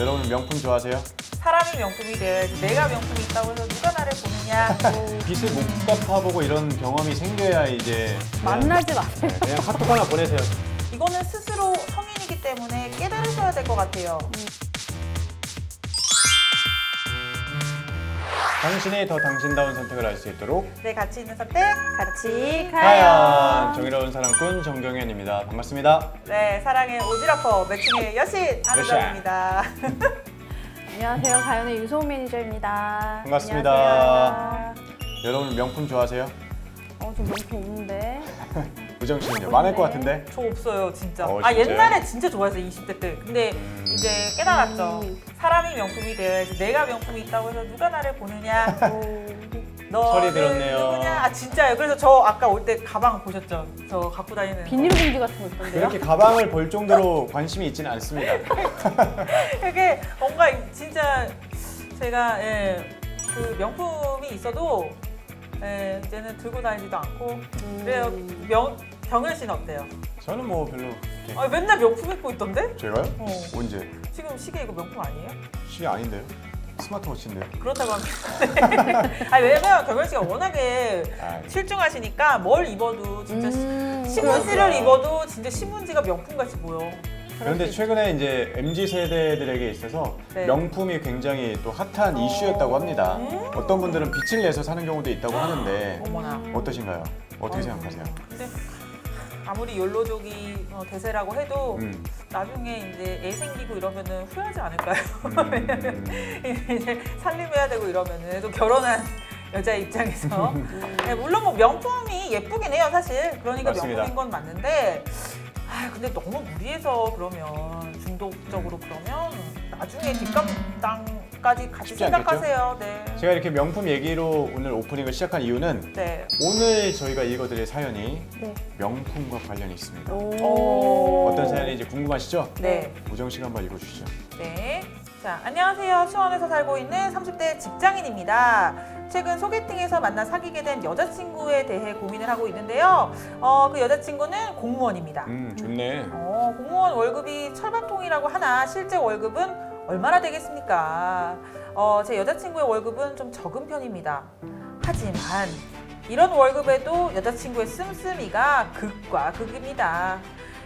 여러분 명품 좋아하세요? 사람이 명품이 되어야지. 내가 명품이 있다고 해서 누가 나를 보느냐. 빚을 못 갚아보고 이런 경험이 생겨야 이제 만나지 마세요. 그냥 카톡 하나 보내세요. 이거는 스스로 성인이기 때문에 깨달으셔야 될 것 같아요. 당신이 더 당신다운 선택을 할 수 있도록 내 가치 있는 선택. 같이 과연 가요. 정의로운 사랑꾼 정경현입니다. 반갑습니다. 네, 사랑의 오지라퍼 매칭의 여신 안우정입니다. 안녕하세요. 가연의 유소은 매니저입니다. 반갑습니다. 안녕하세요. 여러분 명품 좋아하세요? 좀 명품 없는데. 우정 씨는요? 많을 것 같은데? 저 없어요, 진짜. 진짜요? 옛날에 진짜 좋아했어요, 20대 때. 근데 이제 깨달았죠. 사람이 명품이 되어야지. 내가 명품이 있다고 해서 누가 나를 보느냐. 너 철이 들었네요. 누구냐? 아, 진짜요. 그래서 저 아까 올 때 가방 보셨죠? 저 갖고 다니는. 비닐봉지 같은 거 있던데요? 이렇게 가방을 볼 정도로 관심이 있지는 않습니다. 이게 뭔가 진짜 제가 그 명품이 있어도 이제는 들고 다니지도 않고 그래요. 경현 씨는 어때요? 저는 뭐 별로 이렇게. 맨날 명품 입고 있던데? 제가요? 어. 언제? 지금 시계 이거 명품 아니에요? 시계 아닌데요? 스마트워치인데요? 그렇다고 하는데 왜냐면 경현 씨가 워낙에 아, 실중하시니까 뭘 입어도 진짜 신문지를 그렇죠. 입어도 진짜 신문지가 명품같이 보여. 그런데 최근에 이제 MZ 세대들에게 있어서 네. 명품이 굉장히 또 핫한 이슈였다고 합니다. 음. 어떤 분들은 빚을 내서 사는 경우도 있다고 하는데 어머나. 어떠신가요? 어떻게 생각하세요? 근데 아무리 욜로족이 대세라고 해도 음. 나중에 이제 애 생기고 이러면은 후회하지 않을까요? 왜냐면 이제 살림해야 되고 이러면은 또 결혼한 여자 입장에서 물론 뭐 명품이 예쁘긴 해요 사실. 그러니까 맞습니다. 명품인 건 맞는데 근데 너무 무리해서 그러면 중독적으로 그러면 나중에 뒷감당까지 같이 쉽지 생각하세요. 네. 제가 이렇게 명품 얘기로 오늘 오프닝을 시작한 이유는 네. 오늘 저희가 읽어드릴 사연이 네. 명품과 관련이 있습니다. 오. 어떤 사연인지 궁금하시죠? 네. 우정 씨가 한번 읽어주시죠. 네. 자, 안녕하세요. 수원에서 살고 있는 30대 직장인입니다. 최근 소개팅에서 만나 사귀게 된 여자친구에 대해 고민을 하고 있는데요. 그 여자친구는 공무원입니다. 좋네. 공무원 월급이 철밥통이라고 하나 실제 월급은 얼마나 되겠습니까? 제 여자친구의 월급은 좀 적은 편입니다. 하지만 이런 월급에도 여자친구의 씀씀이가 극과 극입니다.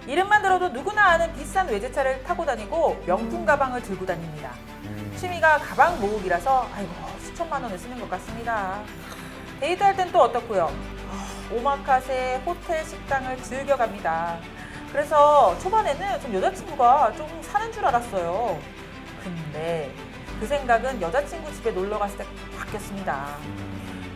이름만 들어도 누구나 아는 비싼 외제차를 타고 다니고 명품 가방을 들고 다닙니다. 취미가 가방 모으기라서 수천만 원을 쓰는 것 같습니다. 데이트할 땐 또 어떻고요? 오마카세, 호텔, 식당을 즐겨갑니다. 그래서 초반에는 좀 여자친구가 좀 사는 줄 알았어요. 근데 그 생각은 여자친구 집에 놀러 갔을 때 바뀌었습니다.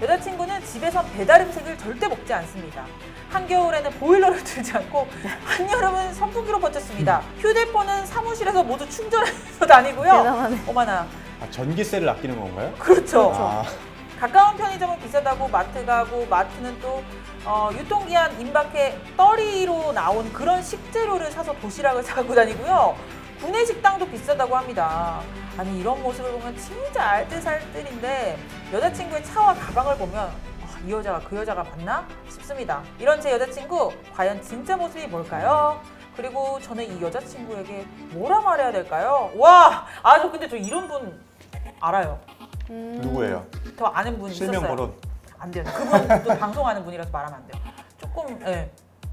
여자친구는 집에서 배달 음식을 절대 먹지 않습니다. 한겨울에는 보일러를 틀지 않고 한여름은 선풍기로 버텼습니다. 휴대폰은 사무실에서 모두 충전해서 다니고요. 대단하네. 어머나. 전기세를 아끼는 건가요? 그렇죠. 아, 가까운 편의점은 비싸다고 마트 가고 마트는 또 유통기한 임박해 떨이로 나온 그런 식재료를 사서 도시락을 사고 다니고요. 구내 식당도 비싸다고 합니다. 아니 이런 모습을 보면 진짜 알뜰살뜰인데 여자친구의 차와 가방을 보면 이 여자가 그 여자가 맞나 싶습니다. 이런 제 여자친구 과연 진짜 모습이 뭘까요? 그리고 저는 이 여자친구에게 뭐라 말해야 될까요? 와, 저 근데 저 이런 분 알아요. 누구예요? 더 아는 분 있었어요. 실명 거론. 안 돼요. 그분도 방송하는 분이라서 말하면 안 돼요. 조금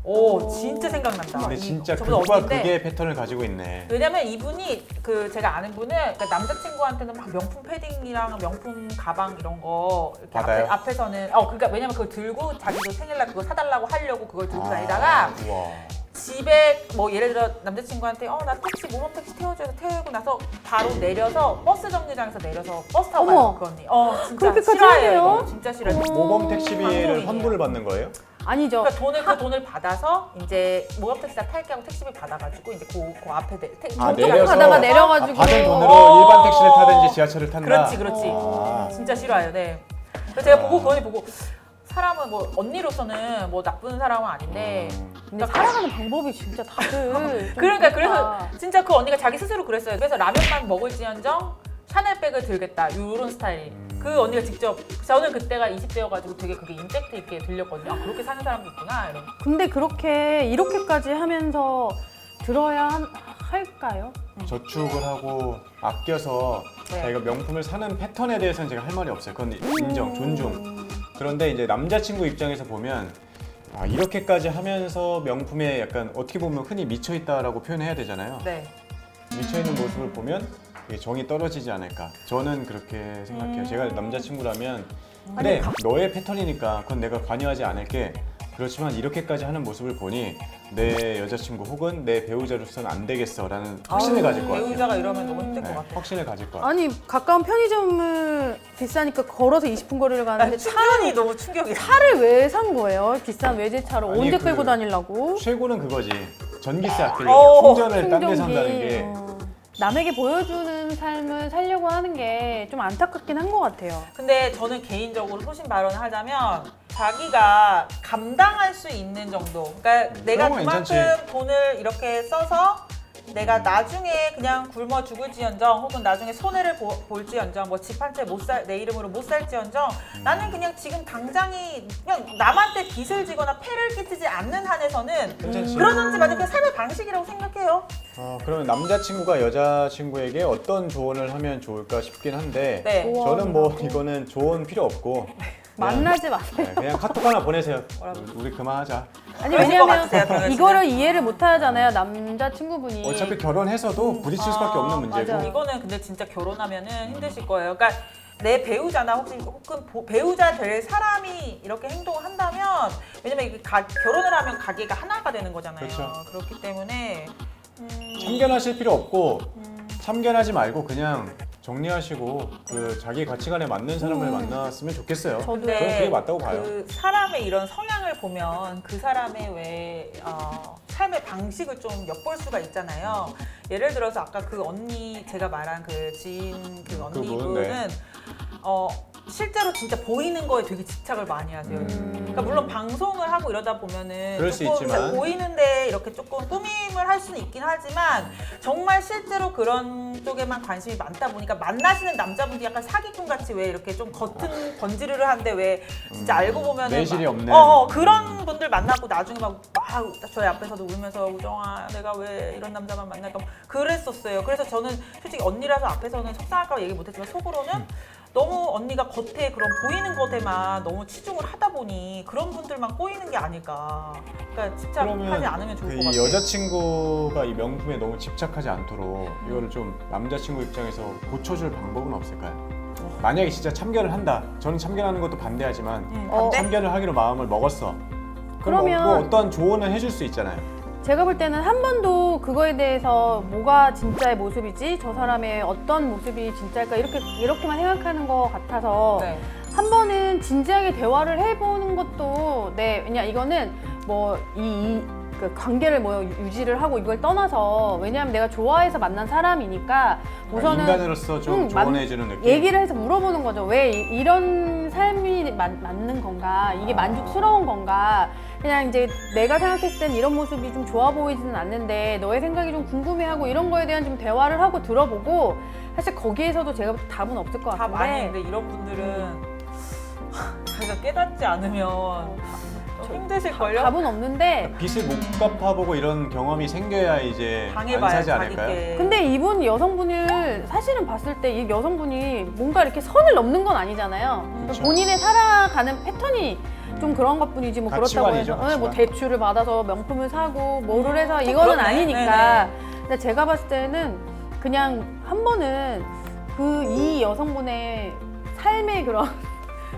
오 진짜 생각난다. 근데 진짜 저보다 극과 어린데. 극의 패턴을 가지고 있네. 왜냐면 이분이 제가 아는 분은 그러니까 남자친구한테는 막 명품 패딩이랑 명품 가방 이런 거 이렇게 받아요? 앞에서는 그러니까 왜냐면 그걸 들고 자기도 생일날 그거 사달라고 하려고 그걸 들고 다니다가 우와. 집에 뭐 예를 들어 남자친구한테 나 택시 모범 택시 태워줘서 태우고 나서 바로 내려서 버스 정류장에서 내려서 버스 타고 가요 어머. 그 언니. 진짜 그렇게까지 싫어해요. 하네요? 이거. 진짜 싫어요. 모범 택시비를 방송인이에요. 환불을 받는 거예요? 아니죠. 그러니까 그 돈을 받아서 이제 모범 택시다 탈게 하고 택시비 받아가지고 이제 그 앞에 내려서 하다가 내려가지고. 받은 돈으로 어. 일반 택시를 타든지 지하철을 탄다. 그렇지. 아. 진짜 싫어요. 네. 그래서 제가 보고 그 언니 보고 사람은 뭐 언니로서는 뭐 나쁜 사람은 아닌데 근데 살아가는 방법이 진짜 다들. 좀 그러니까 그렇다. 그래서 진짜 그 언니가 자기 스스로 그랬어요. 그래서 라면만 먹을지언정 샤넬백을 들겠다 이런 스타일. 그 언니가 직접 저는 그때가 20대여가지고 되게 그게 임팩트 있게 들렸거든요. 그렇게 사는 사람도 있구나 이런. 근데 이렇게까지 하면서 들어야 할까요? 저축을 하고 아껴서 네. 자기가 명품을 사는 패턴에 대해서는 제가 할 말이 없어요. 그건 인정, 존중. 그런데 이제 남자친구 입장에서 보면 이렇게까지 하면서 명품에 약간 어떻게 보면 흔히 미쳐있다라고 표현해야 되잖아요. 네. 미쳐있는 모습을 보면 이게 정이 떨어지지 않을까. 저는 그렇게 생각해요. 제가 남자친구라면 그래, 너의 패턴이니까 그건 내가 관여하지 않을게. 그렇지만 이렇게까지 하는 모습을 보니 내 여자친구 혹은 내 배우자로서는 안 되겠어라는 확신을 가질 것 같아요. 배우자가 이러면 너무 힘들 것 네, 같아요. 확신을 가질 것 같아요. 아니 가까운 편의점을 비싸니까 걸어서 20분 거리를 가는데 충전이 너무 충격이다. 차를 왜 산 거예요? 비싼 외제차를 아니, 언제 그- 끌고 다니려고? 최고는 그거지. 전기세 어, 아끼려고 충전을 딴 데 산다는 게 남에게 보여주는 삶을 살려고 하는 게 좀 안타깝긴 한 것 같아요. 근데 저는 개인적으로 소신 발언을 하자면 자기가 감당할 수 있는 정도. 그러니까 내가 그런 건 그만큼 괜찮지. 돈을 이렇게 써서 내가 나중에 그냥 굶어 죽을지언정 혹은 나중에 손해를 볼지언정 뭐 집 한 채 못 살 내 이름으로 못 살지언정 나는 그냥 지금 당장이 그냥 남한테 빚을 지거나 폐를 끼치지 않는 한에서는 괜찮지. 그러든지 말든 그냥 삶의 방식이라고 생각해요. 그러면 남자친구가 여자친구에게 어떤 조언을 하면 좋을까 싶긴 한데 네. 저는 뭐 이거는 조언 필요 없고 만나지 마세요. 그냥 카톡 하나 보내세요. 뭐라고? 우리 그만하자. 아니 그러실 것 왜냐면 같으세요, 그러면 이거를 이해를 못 하잖아요. 남자친구분이. 어차피 결혼해서도 부딪힐 수밖에 없는 문제고 맞아요. 이거는 근데 진짜 결혼하면은 힘드실 거예요. 그러니까 내 배우자나 혹은 배우자 될 사람이 이렇게 행동을 한다면 왜냐면 이게 결혼을 하면 가게가 하나가 되는 거잖아요. 그렇죠. 그렇기 때문에 참견하실 필요 없고 참견하지 말고 그냥 정리하시고 그 자기 가치관에 맞는 사람을 만났으면 좋겠어요. 저도 근데 저는 그게 맞다고 봐요. 그 사람의 이런 성향을 보면 그 사람의 왜 삶의 방식을 좀 엿볼 수가 있잖아요. 예를 들어서 아까 그 언니 제가 말한 그 지인 그 언니분은 그분, 네. 실제로 진짜 보이는 거에 되게 집착을 많이 하세요. 그러니까 물론 방송을 하고 이러다 보면은 그럴 수 조금 있지만. 보이는데 이렇게 조금 꾸밈을 할 수는 있긴 하지만 정말 실제로 그런 쪽에만 관심이 많다 보니까 만나시는 남자분들이 약간 사기꾼 같이 왜 이렇게 좀 겉은 번지르르 한데 왜 진짜 알고 보면은 내실이 막- 없는. 그런 분들 만나고 나중에 막 저희 앞에서도 울면서 우정아 내가 왜 이런 남자만 만날까 막 그랬었어요. 그래서 저는 솔직히 언니라서 앞에서는 속상할까 봐 얘기 못했지만 속으로는 너무 언니가 겉에 그런 보이는 것에만 너무 치중을 하다 보니 그런 분들만 꼬이는 게 아닐까. 그러니까 집착하지 않으면 좋을 것 이 같아요. 여자친구가 이 명품에 너무 집착하지 않도록 이거를 좀 남자친구 입장에서 고쳐줄 방법은 없을까요? 만약에 진짜 참견을 한다. 저는 참견하는 것도 반대하지만 반대? 참견을 하기로 마음을 먹었어. 그러면- 뭐 어떤 조언을 해줄 수 있잖아요. 제가 볼 때는 한 번도 그거에 대해서 뭐가 진짜의 모습이지 저 사람의 어떤 모습이 진짜일까 이렇게만 생각하는 것 같아서 네. 한 번은 진지하게 대화를 해보는 것도 왜냐 이거는 뭐 그 관계를 뭐 유지를 하고 이걸 떠나서 왜냐하면 내가 좋아해서 만난 사람이니까 우선은 인간으로서 좀 조언해주는 느낌. 얘기를 해서 물어보는 거죠. 왜 이런 삶이 맞는 건가? 이게 만족스러운 건가? 그냥 이제 내가 생각했을 땐 이런 모습이 좀 좋아 보이지는 않는데 너의 생각이 좀 궁금해하고 이런 거에 대한 좀 대화를 하고 들어보고 사실 거기에서도 제가 볼 때 답은 없을 것 다 많이 같은데 근데 이런 분들은 자기가 깨닫지 않으면 좀 힘드실걸요? 답은 없는데 빚을 못 갚아보고 이런 경험이 생겨야 이제 안 당해봐야 사지 않을까요? 자기께. 근데 이분 여성분을 사실은 봤을 때 이 여성분이 뭔가 이렇게 선을 넘는 건 아니잖아요. 그렇죠. 본인의 살아가는 패턴이 좀 그런 것 뿐이지 뭐 그렇다고 가치관이죠, 해서 뭐 가치관. 대출을 받아서 명품을 사고 뭐를 해서 또 이거는 그렇네. 아니니까. 근데 제가 봤을 때는 그냥 한 번은 이 여성분의 삶의 그런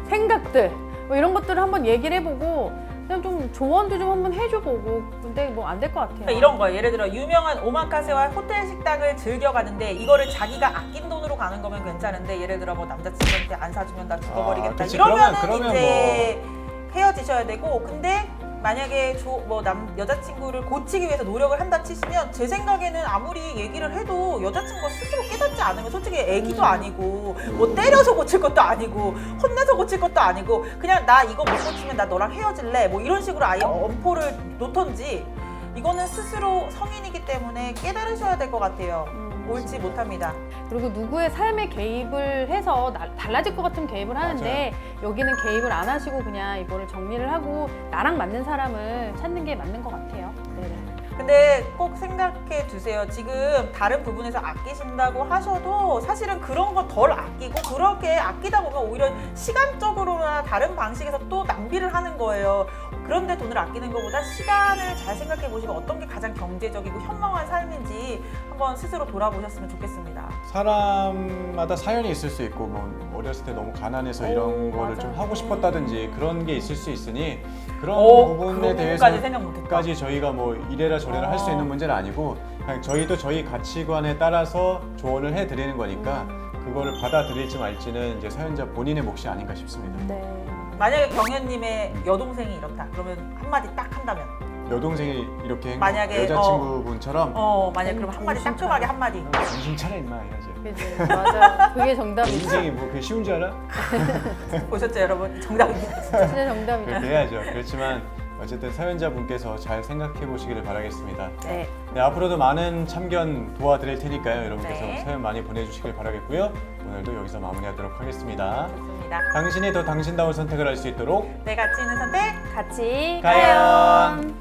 생각들 뭐 이런 것들을 한번 얘기를 해보고 그냥 좀 조언도 좀 한번 해줘보고 근데 뭐 안 될 것 같아요. 그러니까 이런 거예요. 예를 들어 유명한 오마카세와 호텔 식당을 즐겨 가는데 이거를 자기가 아낀 돈으로 가는 거면 괜찮은데 예를 들어 뭐 남자친구한테 안 사주면 나 죽어버리겠다 그치. 이러면은 그러면 이제 헤어지셔야 되고 근데 만약에 여자친구를 고치기 위해서 노력을 한다 치시면 제 생각에는 아무리 얘기를 해도 여자친구가 스스로 깨닫지 않으면 솔직히 애기도 아니고 뭐 때려서 고칠 것도 아니고 혼내서 고칠 것도 아니고 그냥 나 이거 못 고치면 나 너랑 헤어질래 뭐 이런 식으로 아예 엄포를 놓던지 이거는 스스로 성인이기 때문에 깨달으셔야 될 것 같아요. 옳지 못합니다. 그리고 누구의 삶에 개입을 해서 달라질 것 같으면 개입을 하는데 여기는 개입을 안 하시고 그냥 이거를 정리를 하고 나랑 맞는 사람을 찾는 게 맞는 것 같아요. 네네. 근데 꼭 생각해 두세요. 지금 다른 부분에서 아끼신다고 하셔도 사실은 그런 거 덜 아끼고 그렇게 아끼다 보면 오히려 시간적으로나 다른 방식에서 또 낭비를 하는 거예요. 그런데 돈을 아끼는 것보다 시간을 잘 생각해 보시고 어떤 게 가장 경제적이고 현명한 삶인지 한번 스스로 돌아보셨으면 좋겠습니다. 사람마다 사연이 있을 수 있고 뭐 어렸을 때 너무 가난해서 이런 거를 맞아. 좀 하고 싶었다든지 그런 게 있을 수 있으니 그런 그런 부분에 부분까지 대해서까지 생각 못했다. 저희가 뭐 이래라 저래라 할 수 있는 문제는 아니고 그냥 저희도 저희 가치관에 따라서 조언을 해드리는 거니까 그거를 받아들일지 말지는 이제 사연자 본인의 몫이 아닌가 싶습니다. 네. 만약에 경현님의 여동생이 이렇다. 그러면 한마디 딱 한다면. 여동생이 이렇게 만약에, 여자친구분처럼 만약에 그럼 한마디 따끔하게 한마디. 정신 차려 임마 해야지. 그지 맞아. 그게 정답이지. 인생이 뭐 그게 쉬운 줄 알아? 보셨죠 여러분? 정답입니다. 진짜 정답이다. 그렇게 해야죠. 그렇지만 어쨌든 사연자분께서 잘 생각해 보시기를 바라겠습니다. 네. 네, 앞으로도 많은 참견 도와드릴 테니까요. 여러분께서 네. 사연 많이 보내주시길 바라겠고요. 오늘도 여기서 마무리하도록 하겠습니다. 좋습니다. 당신이 더 당신다운 선택을 할 수 있도록 내 가치 있는 선택. 같이 가연. 가연.